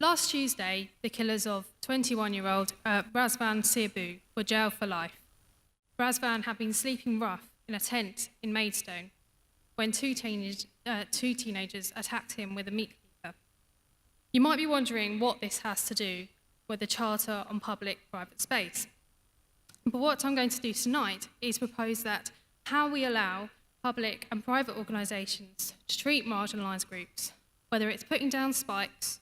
Last Tuesday, the killers of 21-year-old Razvan Sirbu were jailed for life. Razvan had been sleeping rough in a tent in Maidstone when two teenagers attacked him with a meat cleaver. You might be wondering what this has to do with the Charter on Public-Private Space. But what I'm going to do tonight is propose that how we allow public and private organisations to treat marginalised groups, whether it's putting down spikes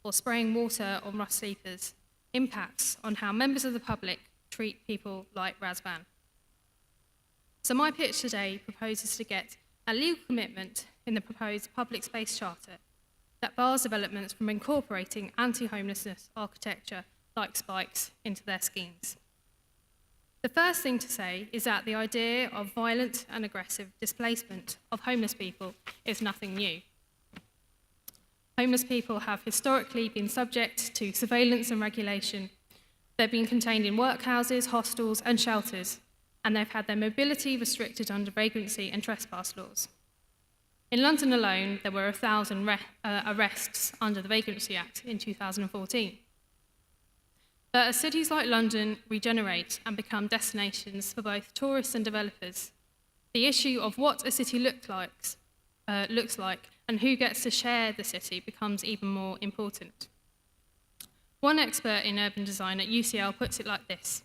or spraying water on rough sleepers, impacts on how members of the public treat people like Razvan. So my pitch today proposes to get a legal commitment in the proposed public space charter that bars developments from incorporating anti-homelessness architecture like spikes into their schemes. The first thing to say is that the idea of violent and aggressive displacement of homeless people is nothing new. Homeless people have historically been subject to surveillance and regulation. They've been contained in workhouses, hostels, and shelters, and they've had their mobility restricted under vagrancy and trespass laws. In London alone, there were 1,000 arrests under the Vagrancy Act in 2014. But as cities like London regenerate and become destinations for both tourists and developers, the issue of what a city looks like and who gets to share the city becomes even more important. One expert in urban design at UCL puts it like this: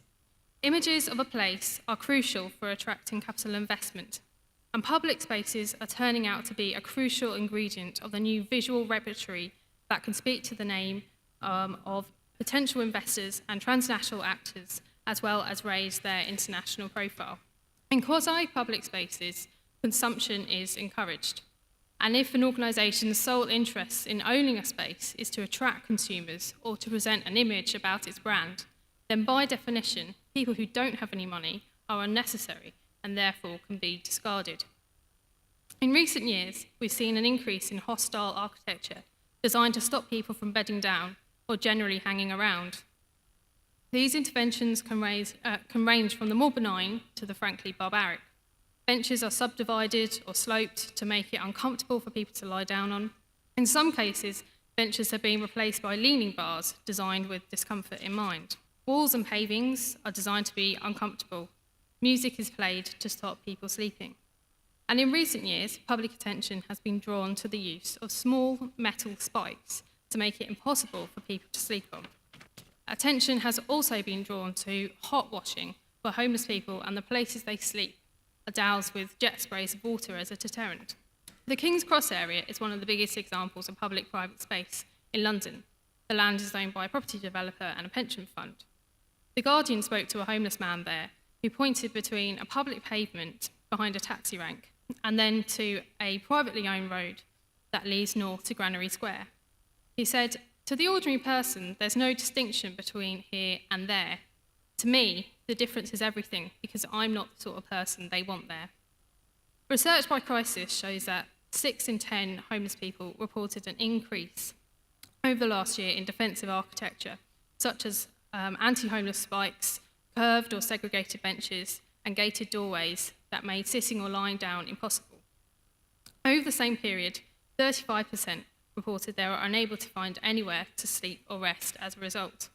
images of a place are crucial for attracting capital investment, and public spaces are turning out to be a crucial ingredient of the new visual repertory that can speak to the name of potential investors and transnational actors, as well as raise their international profile. In quasi-public spaces, consumption is encouraged. And if an organisation's sole interest in owning a space is to attract consumers or to present an image about its brand, then by definition, people who don't have any money are unnecessary and therefore can be discarded. In recent years, we've seen an increase in hostile architecture designed to stop people from bedding down or generally hanging around. These interventions can range from the more benign to the frankly barbaric. Benches are subdivided or sloped to make it uncomfortable for people to lie down on. In some cases, benches have been replaced by leaning bars designed with discomfort in mind. Walls and pavings are designed to be uncomfortable. Music is played to stop people sleeping. And in recent years, public attention has been drawn to the use of small metal spikes to make it impossible for people to sleep on. Attention has also been drawn to hot washing for homeless people and the places they sleep are doused with jet sprays of water as a deterrent. The King's Cross area is one of the biggest examples of public-private space in London. The land is owned by a property developer and a pension fund. The Guardian spoke to a homeless man there who pointed between a public pavement behind a taxi rank and then to a privately owned road that leads north to Granary Square. He said, "To the ordinary person, there's no distinction between here and there. To me, the difference is everything because I'm not the sort of person they want there." Research by Crisis shows that 6 in 10 homeless people reported an increase over the last year in defensive architecture, such as anti-homeless spikes, curved or segregated benches, and gated doorways that made sitting or lying down impossible. Over the same period, 35% reported they were unable to find anywhere to sleep or rest as a result.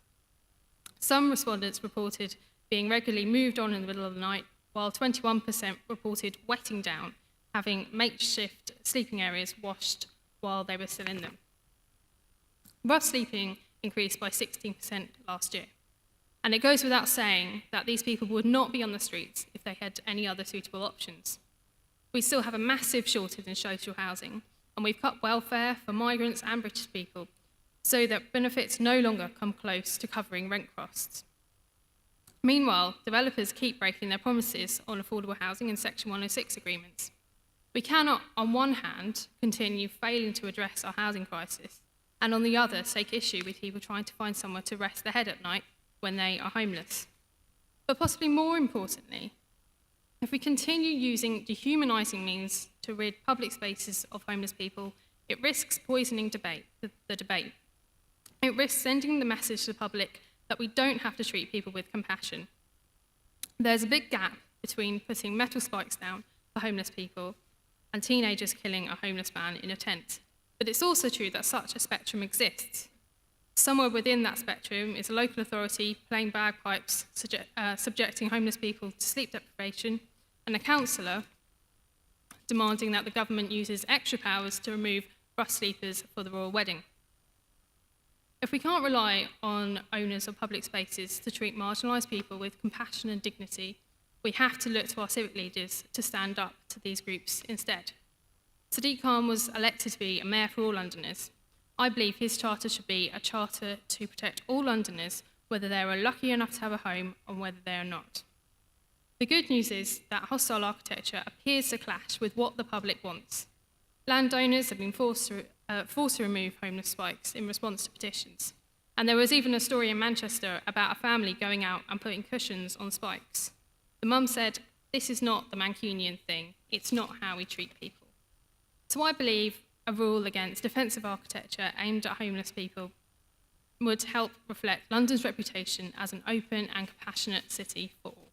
Some respondents reported being regularly moved on in the middle of the night, while 21% reported wetting down, having makeshift sleeping areas washed while they were still in them. Rough sleeping increased by 16% last year. And it goes without saying that these people would not be on the streets if they had any other suitable options. We still have a massive shortage in social housing, and we've cut welfare for migrants and British people so that benefits no longer come close to covering rent costs. Meanwhile, developers keep breaking their promises on affordable housing in Section 106 agreements. We cannot, on one hand, continue failing to address our housing crisis, and on the other, take issue with people trying to find somewhere to rest their head at night when they are homeless. But possibly more importantly, if we continue using dehumanising means to rid public spaces of homeless people, it risks poisoning the debate. It risks sending the message to the public that we don't have to treat people with compassion. There's a big gap between putting metal spikes down for homeless people and teenagers killing a homeless man in a tent. But it's also true that such a spectrum exists. Somewhere within that spectrum is a local authority playing bagpipes, subjecting homeless people to sleep deprivation, and a councillor demanding that the government uses extra powers to remove rough sleepers for the royal wedding. If we can't rely on owners of public spaces to treat marginalised people with compassion and dignity, we have to look to our civic leaders to stand up to these groups instead. Sadiq Khan was elected to be a mayor for all Londoners. I believe his charter should be a charter to protect all Londoners, whether they are lucky enough to have a home or whether they are not. The good news is that hostile architecture appears to clash with what the public wants. Landowners have been forced to remove homeless spikes in response to petitions. And there was even a story in Manchester about a family going out and putting cushions on spikes. The mum said, "This is not the Mancunian thing. It's not how we treat people." So I believe a rule against defensive architecture aimed at homeless people would help reflect London's reputation as an open and compassionate city for all.